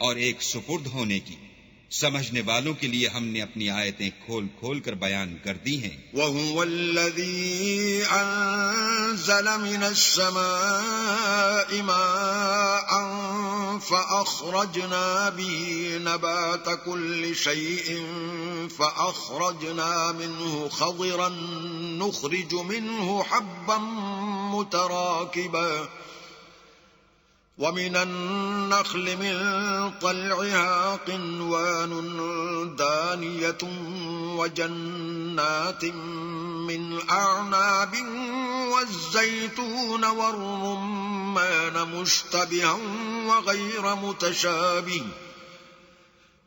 اور ایک سپرد ہونے کی۔ سمجھنے والوں کے لیے ہم نے اپنی آیتیں کھول کھول کر بیان کر دی ہیں۔ وَهُوَ الَّذِي أَنزَلَ مِنَ السَّمَاءِ مَاءً فَأَخْرَجْنَا بِهِ نَبَاتَ كُلِّ شَيْءٍ فَأَخْرَجْنَا مِنْهُ خَضِرًا نُخْرِجُ مِنْهُ حَبًّا مُتَرَاكِبًا وَمِنَ النَّخْلِ مِن طَلْعِهَا قِنْوَانٌ دَانِيَةٌ وَجَنَّاتٍ مِّنْ أَعْنَابٍ وَالزَّيْتُونَ وَالرُّمَّانَ مُشْتَبِهًا وَغَيْرَ مُتَشَابِهٍ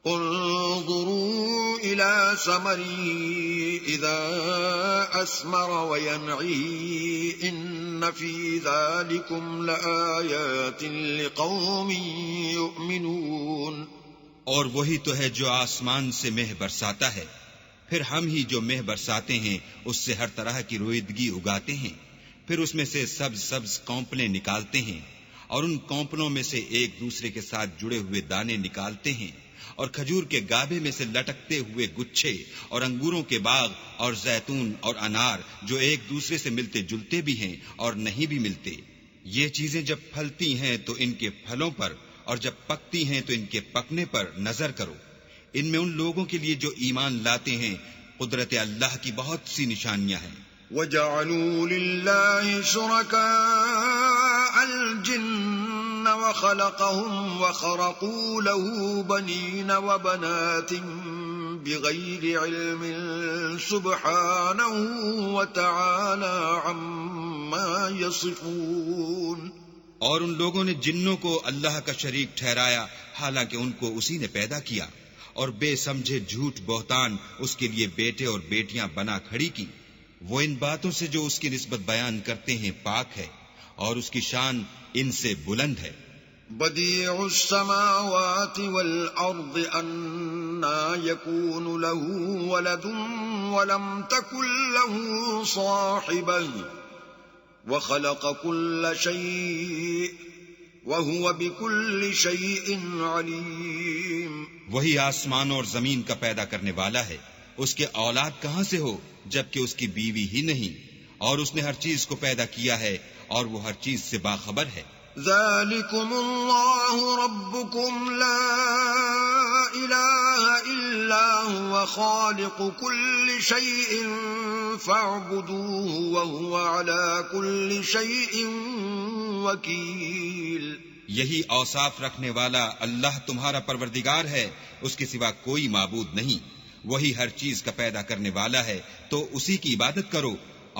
انظروا إلى ثمره إذا أثمر وينعي إن في ذلكم لآيات لقوم يؤمنون۔ اور وہی تو ہے جو آسمان سے مہ برساتا ہے، پھر ہم ہی جو مہ برساتے ہیں اس سے ہر طرح کی رویدگی اگاتے ہیں، پھر اس میں سے سبز سبز کونپلیں نکالتے ہیں، اور ان کونپلوں میں سے ایک دوسرے کے ساتھ جڑے ہوئے دانے نکالتے ہیں، اور کھجور کے گابے میں سے لٹکتے ہوئے گچھے، اور انگوروں کے باغ، اور زیتون اور انار جو ایک دوسرے سے ملتے جلتے بھی ہیں اور نہیں بھی ملتے۔ یہ چیزیں جب پھلتی ہیں تو ان کے پھلوں پر، اور جب پکتی ہیں تو ان کے پکنے پر نظر کرو۔ ان میں ان لوگوں کے لیے جو ایمان لاتے ہیں قدرت اللہ کی بہت سی نشانیاں ہیں۔ وَجَعَلُوا لِلَّهِ شُرَكَاءَ الْجِنَّ وَخَلَقَهُمْ وَخَرَقُوا لَهُ بَنِينَ وَبَنَاتٍ بِغَيْرِ عِلْمٍ سُبْحَانَهُ وَتَعَالَى عَمَّا يَصِفُونَ۔ اور ان لوگوں نے جنوں کو اللہ کا شریک ٹھہرایا حالانکہ ان کو اسی نے پیدا کیا، اور بے سمجھے جھوٹ بہتان اس کے لیے بیٹے اور بیٹیاں بنا کھڑی کی۔ وہ ان باتوں سے جو اس کی نسبت بیان کرتے ہیں پاک ہے، اور اس کی شان ان سے بلند ہے۔ بدیع السماوات والارض انا یکون له ولد ولم تکن له صاحبہ وخلق كل شيء وهو بكل شيء عليم۔ وہی آسمان اور زمین کا پیدا کرنے والا ہے، اس کے اولاد کہاں سے ہو جبکہ اس کی بیوی ہی نہیں، اور اس نے ہر چیز کو پیدا کیا ہے اور وہ ہر چیز سے باخبر ہے۔ ذالکم اللہ ربکم لا الہ الا هو خالق كل شیء فاعبدوه وهو على كل شیء وکیل۔ یہی اوصاف رکھنے والا اللہ تمہارا پروردگار ہے، اس کے سوا کوئی معبود نہیں، وہی ہر چیز کا پیدا کرنے والا ہے، تو اسی کی عبادت کرو،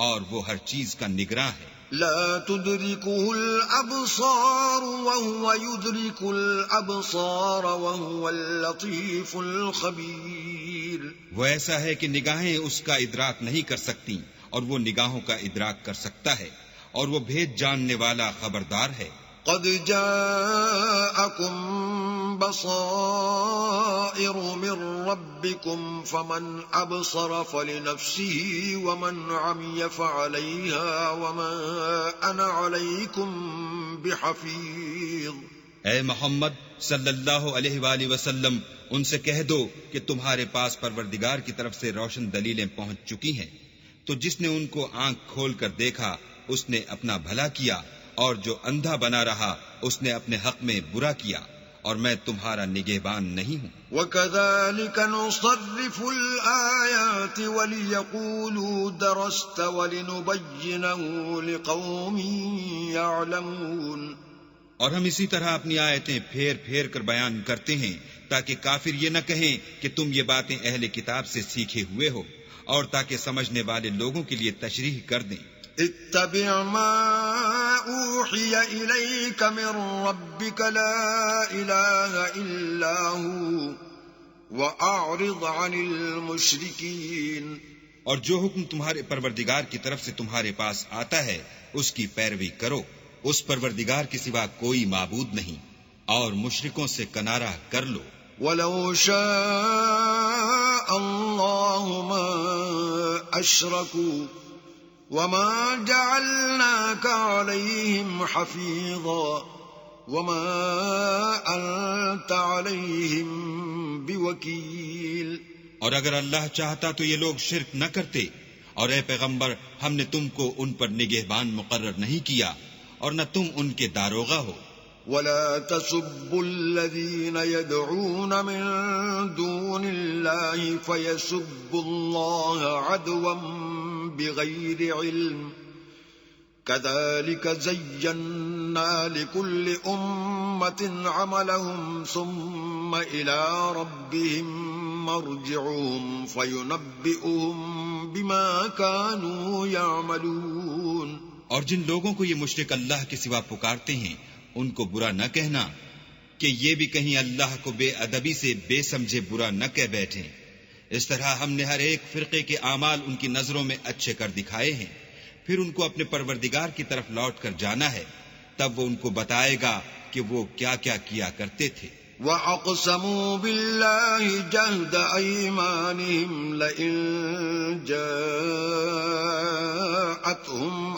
اور وہ ہر چیز کا نگراں ہے۔ لا تدركه الأبصار وهو يدرك الأبصار وهو اللطيف الخبير۔ وہ ایسا ہے کہ نگاہیں اس کا ادراک نہیں کر سکتی، اور وہ نگاہوں کا ادراک کر سکتا ہے، اور وہ بھید جاننے والا خبردار ہے۔ قد جاءكم بصائر من ربكم فمن أبصر فلنفسه ومن عمي فعليها وما أنا عليكم بحفيظ۔ اے محمد صلی اللہ علیہ وآلہ وسلم، ان سے کہہ دو کہ تمہارے پاس پروردگار کی طرف سے روشن دلیلیں پہنچ چکی ہیں، تو جس نے ان کو آنکھ کھول کر دیکھا اس نے اپنا بھلا کیا، اور جو اندھا بنا رہا اس نے اپنے حق میں برا کیا، اور میں تمہارا نگہبان نہیں ہوں۔ وَكَذَلِكَ نُصَرِّفُ الْآيَاتِ وَلِيَقُولُوا دَرَسْتَ وَلِنُبَيِّنَهُ لِقَوْمٍ يَعْلَمُونَ۔ اور ہم اسی طرح اپنی آیتیں پھیر پھیر کر بیان کرتے ہیں تاکہ کافر یہ نہ کہیں کہ تم یہ باتیں اہل کتاب سے سیکھے ہوئے ہو، اور تاکہ سمجھنے والے لوگوں کے لیے تشریح کر دیں۔ اتبع ما اوحی الیک من ربک لا الہ الا ہو واعرض عن المشرکین۔ اور جو حکم تمہارے پروردگار کی طرف سے تمہارے پاس آتا ہے اس کی پیروی کرو، اس پروردگار کے سوا کوئی معبود نہیں، اور مشرکوں سے کنارہ کر لو۔ وَلَوْ شَاءَ اللَّهُ مَا أَشْرَكُوا وَمَا جَعَلْنَاكَ عَلَيْهِمْ حَفِيظًا وما أنت عليهم بوكيل. اور اگر اللہ چاہتا تو یہ لوگ شرک نہ کرتے، اور اے پیغمبر ہم نے تم کو ان پر نگہبان مقرر نہیں کیا اور نہ تم ان کے داروغہ ہو. ولا تسبوا الذين يدعون من دون الله فيسبوا الله عدوا بغير علم كذلك زينا لكل أمة عملهم ثم إلى ربهم مرجعهم فينبئهم بما كانوا يعملون. اور جن لوگوں کو یہ مشرک اللہ کے سوا پکارتے ہیں ان کو برا نہ کہنا کہ یہ بھی کہیں اللہ کو بے ادبی سے بے سمجھے برا نہ کہہ بیٹھیں. اس طرح ہم نے ہر ایک فرقے کے اعمال ان کی نظروں میں اچھے کر دکھائے ہیں، پھر ان کو اپنے پروردگار کی طرف لوٹ کر جانا ہے، تب وہ ان کو بتائے گا کہ وہ کیا کیا کیا کرتے تھے. وَأَقْسَمُوا بِاللَّهِ جَهْدَ أَيْمَانِهِمْ لَئِن جَاءَتْهُمْ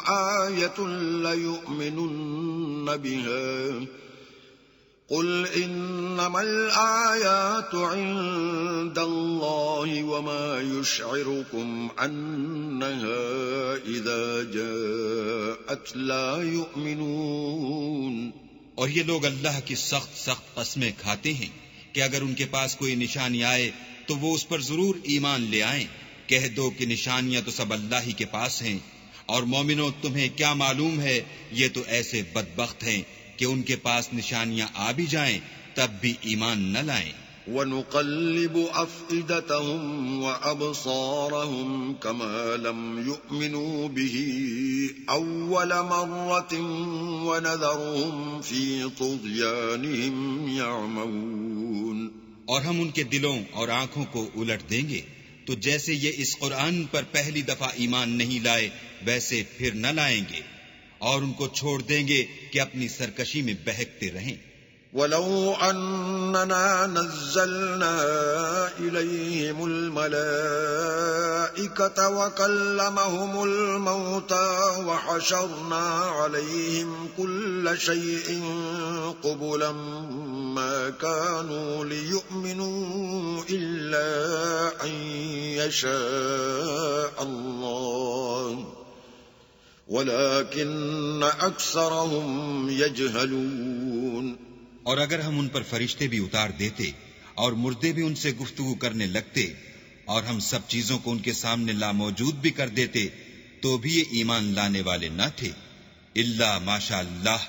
آيَةٌ لَيُؤْمِنُنَّ بِهَا قُلْ إِنَّمَا الْآيَاتُ عِندَ اللَّهِ وَمَا يُشْعِرُكُمْ أَنَّهَا إِذَا جَاءَتْ لَا يُؤْمِنُونَ. اور یہ لوگ اللہ کی سخت سخت قسمیں کھاتے ہیں کہ اگر ان کے پاس کوئی نشانی آئے تو وہ اس پر ضرور ایمان لے آئیں. کہہ دو کہ نشانیاں تو سب اللہ ہی کے پاس ہیں، اور مومنوں تمہیں کیا معلوم ہے یہ تو ایسے بدبخت ہیں کہ ان کے پاس نشانیاں آ بھی جائیں تب بھی ایمان نہ لائیں. وَنُقَلِّبُ أَفْئِدَتَهُمْ وَأَبْصَارَهُمْ كَمَا لَمْ يُؤْمِنُوا بِهِ أَوَّلَ مَرَّةٍ وَنَذَرُهُمْ فِي طُغْيَانِهِمْ يَعْمَهُونَ. اور ہم ان کے دلوں اور آنکھوں کو الٹ دیں گے تو جیسے یہ اس قرآن پر پہلی دفعہ ایمان نہیں لائے ویسے پھر نہ لائیں گے، اور ان کو چھوڑ دیں گے کہ اپنی سرکشی میں بہکتے رہیں. وَلَوْ أَنَّنَا نَزَّلْنَا إِلَيْهِمُ الْمَلَائِكَةَ وَكَلَّمَهُمُ الْمَوْتَى وَحَشَرْنَا عَلَيْهِمْ كُلَّ شَيْءٍ قُبُلًا مَا كَانُوا لِيُؤْمِنُوا إِلَّا أَن يَشَاءَ اللَّهُ وَلَكِنَّ أَكْثَرَهُمْ يَجْهَلُونَ. اور اگر ہم ان پر فرشتے بھی اتار دیتے اور مردے بھی ان سے گفتگو کرنے لگتے اور ہم سب چیزوں کو ان کے سامنے لاموجود بھی کر دیتے تو بھی یہ ایمان لانے والے نہ تھے، الا ماشاء اللہ.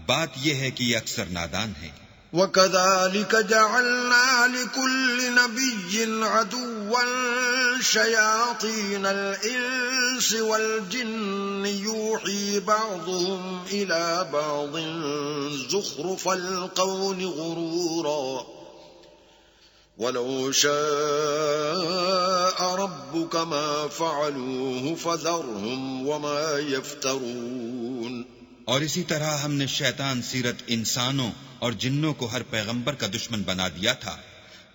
بات یہ ہے کہ یہ اکثر نادان ہیں. وَكَذَلِكَ جَعَلْنَا لِكُلِّ نَبِيٍّ عَدُوًّا شَيَاطِينَ الْإِنسِ وَالْجِنِّ يُوحِي بَعْضُهُمْ إِلَى بَعْضٍ زُخْرُفَ الْقَوْلِ غُرُورًا وَلَوْ شَاءَ رَبُّكَ مَا فَعَلُوهُ فَذَرْهُمْ وَمَا يَفْتَرُونَ. اور اسی طرح ہم نے شیطان سیرت انسانوں اور جنوں کو ہر پیغمبر کا دشمن بنا دیا تھا.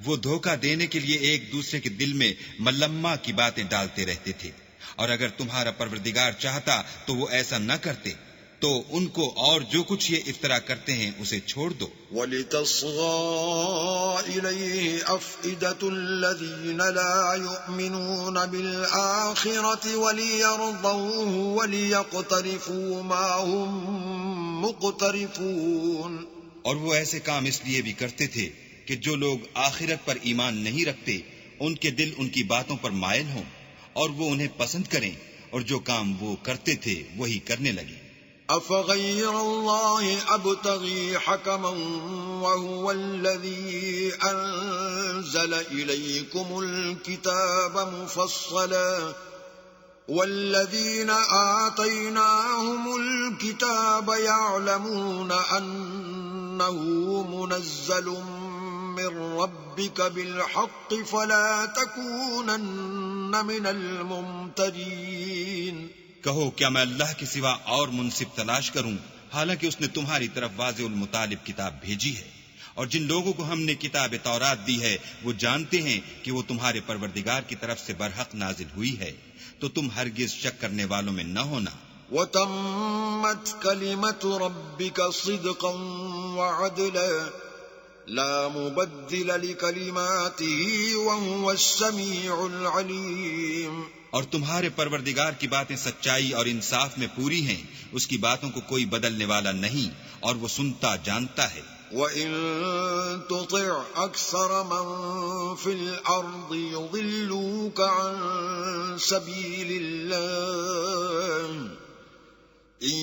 وہ دھوکہ دینے کے لیے ایک دوسرے کے دل میں ملمہ کی باتیں ڈالتے رہتے تھے، اور اگر تمہارا پروردگار چاہتا تو وہ ایسا نہ کرتے. تو ان کو اور جو کچھ یہ افطرا کرتے ہیں اسے چھوڑ دو. وَلِتَصْغَىٰ إِلَيْهِ أَفْئِدَةُ الَّذِينَ لَا يُؤْمِنُونَ بِالْآخِرَةِ وَلِيَرْضَوْهُ وَلِيَقْتَرِفُوا مَا هُمْ مُقْتَرِفُونَ. اور وہ ایسے کام اس لیے بھی کرتے تھے کہ جو لوگ آخرت پر ایمان نہیں رکھتے ان کے دل ان کی باتوں پر مائل ہوں اور وہ انہیں پسند کریں، اور جو کام وہ کرتے تھے وہی کرنے لگے. أَفَغَيْرَ اللَّهِ أَبْتَغِي حَكَمًا وَهُوَ الَّذِي أَنزَلَ إِلَيْكُمُ الْكِتَابَ مُفَصَّلًا وَالَّذِينَ آتَيْنَاهُمُ الْكِتَابَ يَعْلَمُونَ أَنَّهُ مُنَزَّلٌ مِّن رَّبِّكَ بِالْحَقِّ فَلَا تَكُونَنَّ مِنَ الْمُمْتَرِينَ. کہو کیا میں اللہ کے سوا اور منصف تلاش کروں، حالانکہ اس نے تمہاری طرف واضح المطالب کتاب بھیجی ہے. اور جن لوگوں کو ہم نے کتاب تورات دی ہے وہ جانتے ہیں کہ وہ تمہارے پروردگار کی طرف سے برحق نازل ہوئی ہے، تو تم ہرگز شک کرنے والوں میں نہ ہونا. وتمت كلمة ربك صدقا وعدلا لا مبدل لكلماته وهو السميع العليم. اور تمہارے پروردگار کی باتیں سچائی اور انصاف میں پوری ہیں، اس کی باتوں کو کوئی بدلنے والا نہیں، اور وہ سنتا جانتا ہے. وَإِن تُطِعْ أَكْثَرَ مَن فِي الْأَرْضِ يُضِلُّوكَ عَن سَبِيلِ اللَّهِ إِن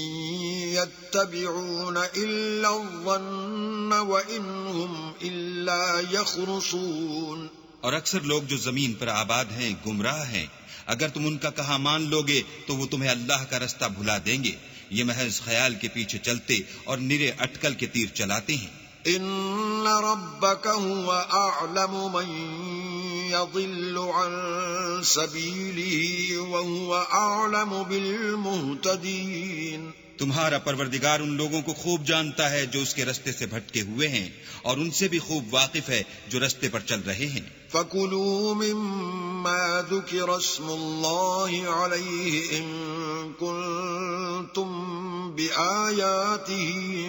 يَتَّبِعُونَ إِلَّا الظَّنَّ وَإِنْ هُمْ إِلَّا يَخْرُصُونَ. اور اکثر لوگ جو زمین پر آباد ہیں گمراہ ہیں، اگر تم ان کا کہا مان لوگے تو وہ تمہیں اللہ کا رستہ بھلا دیں گے، یہ محض خیال کے پیچھے چلتے اور نرے اٹکل کے تیر چلاتے ہیں. ان ربک هو اعلم من يضل عن سبیلہ وهو اعلم بالمہتدین. تمہارا پروردگار ان لوگوں کو خوب جانتا ہے جو اس کے رستے سے بھٹکے ہوئے ہیں، اور ان سے بھی خوب واقف ہے جو رستے پر چل رہے ہیں. فَكُلُوا مِمَّا ذُكِرَ اسْمُ اللَّهِ عَلَيْهِ إِن كُنتُم بِآيَاتِهِ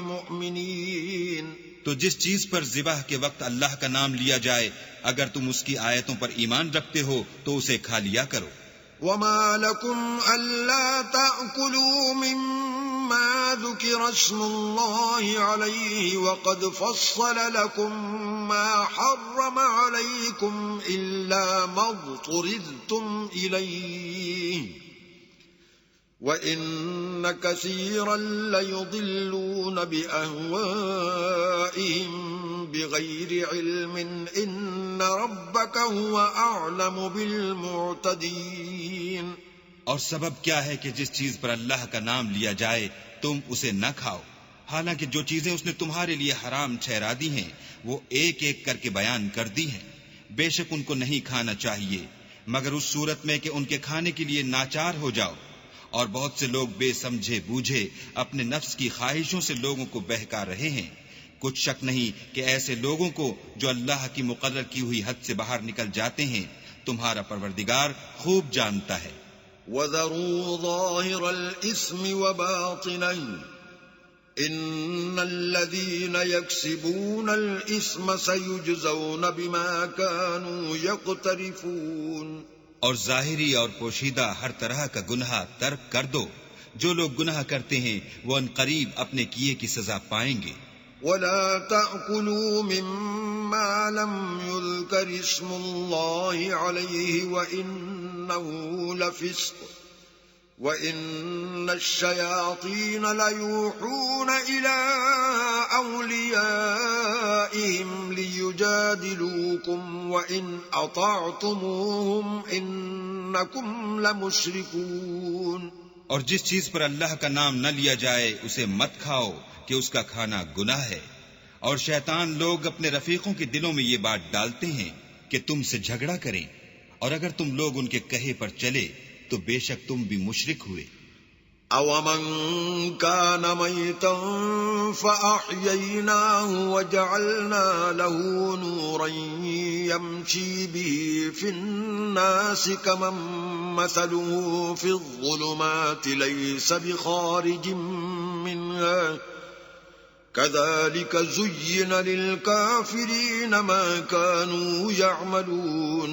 مُؤْمِنِينَ. تو جس چیز پر ذبح کے وقت اللہ کا نام لیا جائے، اگر تم اس کی آیتوں پر ایمان رکھتے ہو تو اسے کھا لیا کرو. وَمَا لَكُمْ أَلَّا تَأْكُلُوا مِمَّا ذُكِرَ اسْمُ اللَّهِ عَلَيْهِ وَقَدْ فَصَّلَ لَكُم مَّا حَرَّمَ عَلَيْكُمْ إِلَّا مَا اضْطُرِرْتُمْ إِلَيْهِ وَإِنَّ كَثِيرًا لَيُضِلُّونَ بِأَهْوَائِهِمْ بِغَيْرِ عِلْمٍ إِنَّ رَبَّكَ هُوَ أَعْلَمُ بِالْمُعْتَدِينَ. اور سبب کیا ہے کہ جس چیز پر اللہ کا نام لیا جائے تم اسے نہ کھاؤ، حالانکہ جو چیزیں اس نے تمہارے لیے حرام ٹھہرا دی ہیں وہ ایک ایک کر کے بیان کر دی ہیں. بے شک ان کو نہیں کھانا چاہیے مگر اس صورت میں کہ ان کے کھانے کے لیے ناچار ہو جاؤ. اور بہت سے لوگ بے سمجھے بوجھے اپنے نفس کی خواہشوں سے لوگوں کو بہکا رہے ہیں. کچھ شک نہیں کہ ایسے لوگوں کو جو اللہ کی مقرر کی ہوئی حد سے باہر نکل جاتے ہیں تمہارا پروردگار خوب جانتا ہے. وَذَرُوا ظَاهِرَ الْإِثْمِ وَبَاطِنَهُ إِنَّ الَّذِينَ يَكْسِبُونَ الْإِثْمَ سَيُجْزَوْنَ بِمَا كَانُوا يَقْتَرِفُونَ. اور ظاہری اور پوشیدہ ہر طرح کا گناہ ترک کر دو، جو لوگ گناہ کرتے ہیں وہ ان قریب اپنے کیے کی سزا پائیں گے. وَلَا تَأْكُلُوا مِمَّا لَمْ يُذْكَرِ اسْمُ اللَّهِ عَلَيْهِ وَإِنَّهُ لَفِسْقٌ وَإِنَّ الشَّيَاطِينَ لَيُوحُونَ إِلَىٰ أَوْلِيَائِهِمْ لِيُجَادِلُوكُمْ وَإِنْ أَطَعْتُمُوهُمْ إِنَّكُمْ لَمُشْرِكُونَ. اور جس چیز پر اللہ کا نام نہ لیا جائے اسے مت کھاؤ کہ اس کا کھانا گناہ ہے. اور شیطان لوگ اپنے رفیقوں کے دلوں میں یہ بات ڈالتے ہیں کہ تم سے جھگڑا کریں، اور اگر تم لوگ ان کے کہے پر چلے تو بے شک تم بھی مشرک ہوئے. أَوَمَنْ كَانَ مَيْتًا فَأَحْيَيْنَاهُ وَجَعَلْنَا لَهُ نُورًا يَمْشِي بِهِ فِي النَّاسِ كَمَنْ مَثَلُهُ فِي الظُّلُمَاتِ لَيْسَ بِخَارِجٍ مِّنْهَا كَذَلِكَ زُيِّنَ لِلْكَافِرِينَ مَا كَانُوا يَعْمَلُونَ.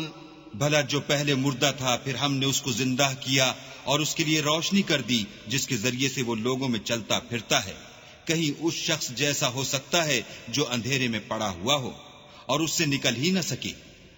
بھلا جو پہلے مردہ تھا پھر ہم نے اس کو زندہ کیا اور اس کے لیے روشنی کر دی جس کے ذریعے سے وہ لوگوں میں چلتا پھرتا ہے. کہیں اس شخص جیسا ہو سکتا ہے جو اندھیرے میں پڑا ہوا ہو اور اس سے نکل ہی نہ سکے.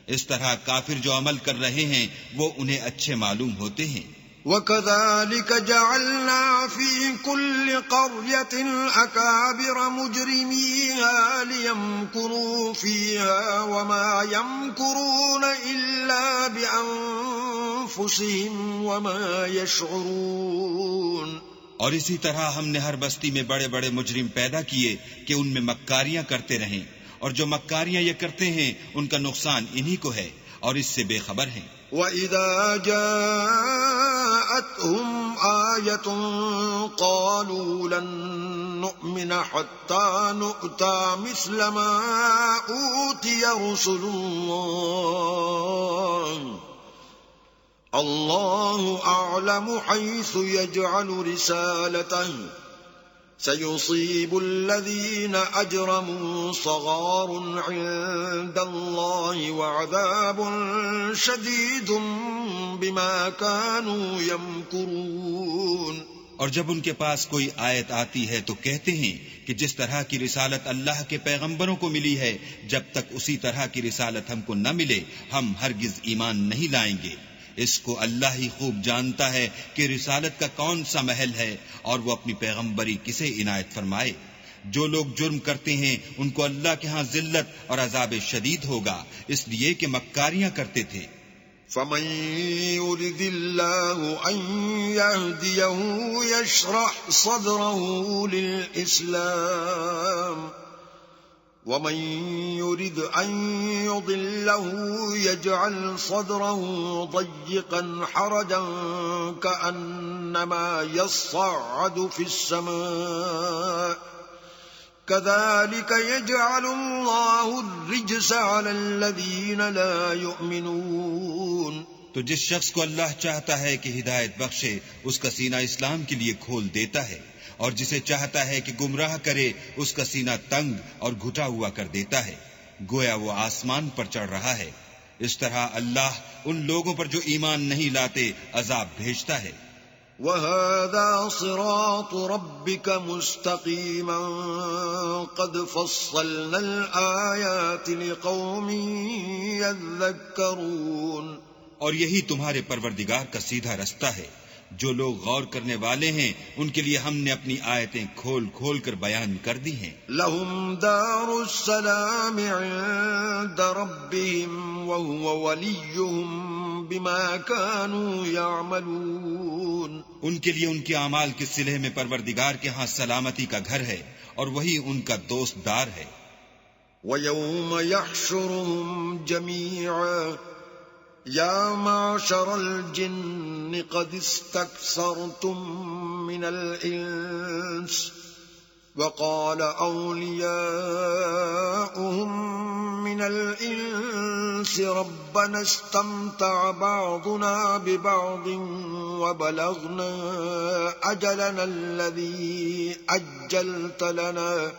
اس طرح کافر جو عمل کر رہے ہیں وہ انہیں اچھے معلوم ہوتے ہیں. وَكَذَلِكَ جَعَلْنَا فِي كُلِّ قَرْيَةٍ أَكَابِرَ مُجْرِمِيهَا لِيَمْكُرُوا فِيهَا وَمَا يَمْكُرُونَ إِلَّا بِأَنفُسِهِمْ وَمَا يَشْعُرُونَ. اور اسی طرح ہم نے ہر بستی میں بڑے بڑے مجرم پیدا کیے کہ ان میں مکاریاں کرتے رہیں، اور جو مکاریاں یہ کرتے ہیں ان کا نقصان انہی کو ہے اور اس سے بے خبر ہیں. وَإِذَا جَاءَتْهُمْ آيَةٌ قَالُوا لَن نُّؤْمِنَ حَتَّى نُؤْتَىٰ مِثْلَ مَا أُوتِيَ رُسُلُ اللَّهِ الله أعلم حيث يجعل رسالته سيصيب الذين أجرموا صغار عند الله وعذاب شديد بما كانوا يمكرون. اور جب ان کے پاس کوئی آیت آتی ہے تو کہتے ہیں کہ جس طرح کی رسالت اللہ کے پیغمبروں کو ملی ہے، جب تک اسی طرح کی رسالت ہم کو نہ ملے ہم ہرگز ایمان نہیں لائیں گے. اس کو اللہ ہی خوب جانتا ہے کہ رسالت کا کون سا محل ہے اور وہ اپنی پیغمبری کسے عنایت فرمائے. جو لوگ جرم کرتے ہیں ان کو اللہ کے ہاں ذلت اور عذاب شدید ہوگا، اس لیے کہ مکاریاں کرتے تھے. فمن يرد الله أن يهديه يشرح صدره للإسلام ومن يرد أن يضله يجعل صدره ضيقا حرجا كأنما يصعد في السماء كذلك يجعل الله الرجس على الذين لا يؤمنون. تو جس شخص کو اللہ چاہتا ہے کہ ہدایت بخشے اس کا سینہ اسلام کے لیے کھول دیتا ہے، اور جسے چاہتا ہے کہ گمراہ کرے اس کا سینہ تنگ اور گھٹا ہوا کر دیتا ہے، گویا وہ آسمان پر چڑھ رہا ہے. اس طرح اللہ ان لوگوں پر جو ایمان نہیں لاتے عذاب بھیجتا ہے. وَهَذَا صِرَاطُ رَبِّكَ مُسْتَقِيمًا قَدْ فَصَّلْنَا الْآيَاتِ لِقَوْمٍ يَذَّكَّرُونَ. اور یہی تمہارے پروردگار کا سیدھا رستہ ہے. جو لوگ غور کرنے والے ہیں ان کے لیے ہم نے اپنی آیتیں کھول کھول کر بیان کر دی ہیں. لَهُمْ دَارُ السَّلَامِ عِندَ رَبِّهِمْ وَهُوَ وَلِيُّهُمْ بِمَا كَانُوا يَعْمَلُونَ. ان کے لیے ان کے اعمال کے صلح میں پروردگار کے ہاں سلامتی کا گھر ہے اور وہی ان کا دوست دار ہے. وَيَوْمَ يَحْشُرُهُمْ جَمِيعًا يَا مَعْشَرَ الْجِنِّ قَدِ اسْتَكْثَرْتُم مِّنَ الْإِنسِ وَقَالَ أَوْلِيَاؤُهُم مِّنَ الْإِنسِ رَبَّنَا اسْتَمْتَعَ بَعْضُنَا بِبَعْضٍ وَبَلَغْنَا أَجَلَنَا الَّذِي أَجَّلْتَ لَنَا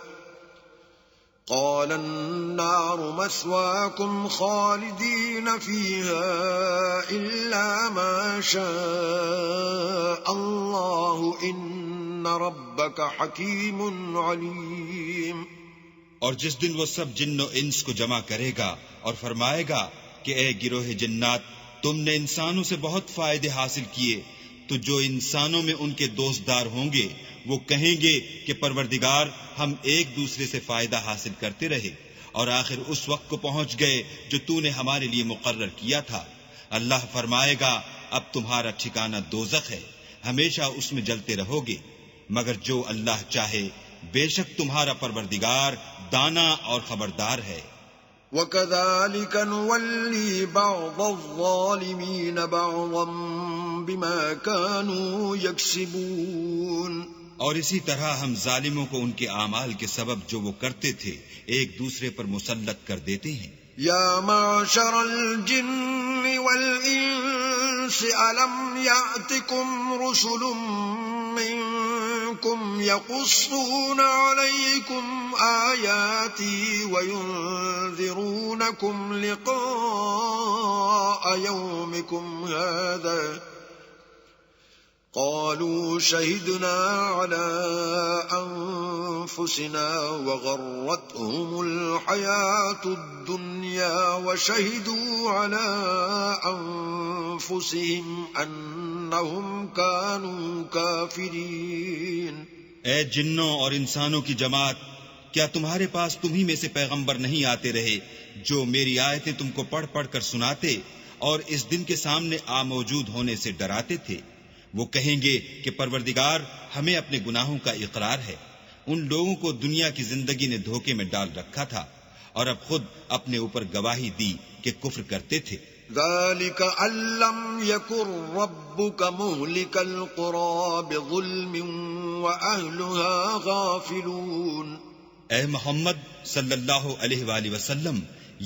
قال النار مثواكم خالدين فيها إلا ما شاء الله إن ربك حكيم عليم. اور جس دن وہ سب جن و انس کو جمع کرے گا اور فرمائے گا کہ اے گروہ جنات، تم نے انسانوں سے بہت فائدے حاصل کیے، تو جو انسانوں میں ان کے دوستدار ہوں گے وہ کہیں گے کہ پروردگار ہم ایک دوسرے سے فائدہ حاصل کرتے رہے اور آخر اس وقت کو پہنچ گئے جو تو نے ہمارے لیے مقرر کیا تھا. اللہ فرمائے گا اب تمہارا ٹھکانہ دوزخ ہے، ہمیشہ اس میں جلتے رہو گے، مگر جو اللہ چاہے، بے شک تمہارا پروردگار دانا اور خبردار ہے. وَكَذَلِكَ نُوَلِّي بَعْضَ الظَّالِمِينَ بَعْضًا بِمَا كَانُوا يَكْسِبُونَ. اور اسی طرح ہم ظالموں کو ان کے اعمال کے سبب جو وہ کرتے تھے ایک دوسرے پر مسلط کر دیتے ہیں. یا معشر الجن والانس الم یأتکم رسل منکم یقصون علیکم آیاتی وینذرونکم لقاء یومکم هذا قالوا شهدنا على أنفسنا وغرتهم الحياة الدنيا وشهدوا على أنفسهم أنهم كانوا كافرين. اے جنوں اور انسانوں کی جماعت، کیا تمہارے پاس تمہیں میں سے پیغمبر نہیں آتے رہے جو میری آیتیں تم کو پڑھ پڑھ کر سناتے اور اس دن کے سامنے موجود ہونے سے ڈراتے تھے؟ وہ کہیں گے کہ پروردگار ہمیں اپنے گناہوں کا اقرار ہے، ان لوگوں کو دنیا کی زندگی نے دھوکے میں ڈال رکھا تھا اور اب خود اپنے اوپر گواہی دی کہ کفر کرتے تھے. ذَلِكَ أَن لَّمْ يَكُن رَّبُّكَ مُهْلِكَ الْقُرَىٰ بِظُلْمٍ وَأَهْلُهَا غَافِلُونَ. اے محمد صلی اللہ علیہ وآلہ وسلم،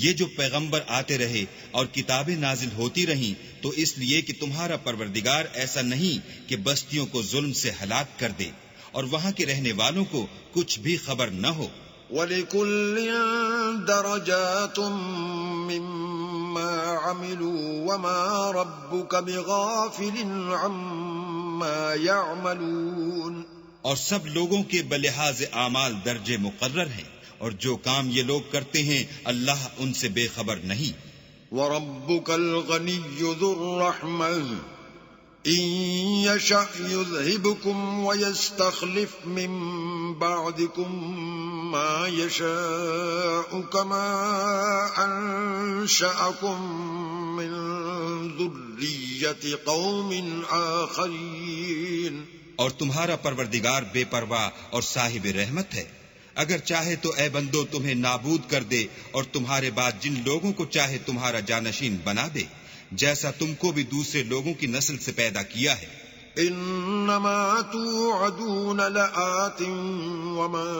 یہ جو پیغمبر آتے رہے اور کتابیں نازل ہوتی رہیں تو اس لیے کہ تمہارا پروردگار ایسا نہیں کہ بستیوں کو ظلم سے ہلاک کر دے اور وہاں کے رہنے والوں کو کچھ بھی خبر نہ ہو۔ وَلِكُلٍّ دَرَجَاتٌ مِّمَّا عَمِلُوا وَمَا رَبُّكَ بِغَافِلٍ عَمَّا يَعْمَلُونَ، اور سب لوگوں کے بلحاظ اعمال درجے مقرر ہیں، اور جو کام یہ لوگ کرتے ہیں اللہ ان سے بے خبر نہیں۔ وَرَبُّكَ الْغَنِيُّ ذُو الرَّحْمَةِ إِن يَشَأْ يُذْهِبْكُمْ وَيَسْتَخْلِفْ مِن بَعْدِكُم مَّا يَشَاءُ كَمَا أَنشَأَكُم مِّن ذُرِّيَّةِ قَوْمٍ آخَرِينَ۔ اور تمہارا پروردگار بے پرواہ اور صاحب رحمت ہے، اگر چاہے تو اے بندو تمہیں نابود کر دے اور تمہارے بعد جن لوگوں کو چاہے تمہارا جانشین بنا دے، جیسا تم کو بھی دوسرے لوگوں کی نسل سے پیدا کیا ہے۔ انما توعدون لآت وما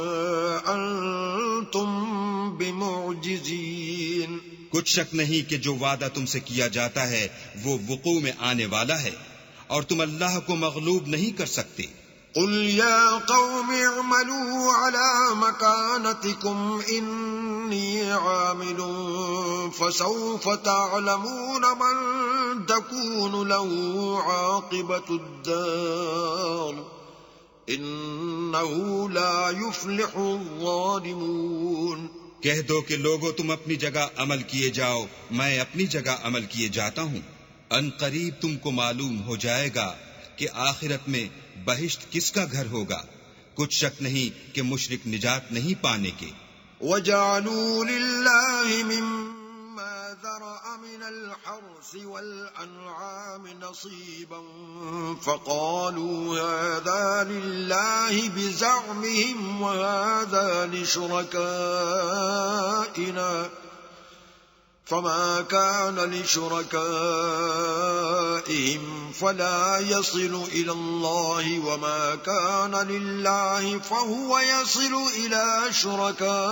انتم بمعجزین، کچھ شک نہیں کہ جو وعدہ تم سے کیا جاتا ہے وہ وقوع میں آنے والا ہے، اور تم اللہ کو مغلوب نہیں کر سکتے۔ قل یا قوم اعملوا على مكانتكم انی عامل فسوف تعلمون من تكون له عاقبة الدار انه لا يفلح الظالمون۔ کہہ دو کہ لوگو تم اپنی جگہ عمل کیے جاؤ، میں اپنی جگہ عمل کیے جاتا ہوں، ان قریب تم کو معلوم ہو جائے گا کہ آخرت میں بہشت کس کا گھر ہوگا، کچھ شک نہیں کہ مشرک نجات نہیں پانے کے۔ وَجَعَلُوا لِلَّهِ مِمَّا ذَرَأَ مِنَ الْحَرْثِ وَالْأَنْعَامِ نَصِيبًا فَقَالُوا هَذَا لِلَّهِ بِزَعْمِهِمْ وَهَذَا لِشُرَكَائِنَا فما كان لشركائهم فلا يصل إلى الله وما كان لله فهو يصل إلى شركائهم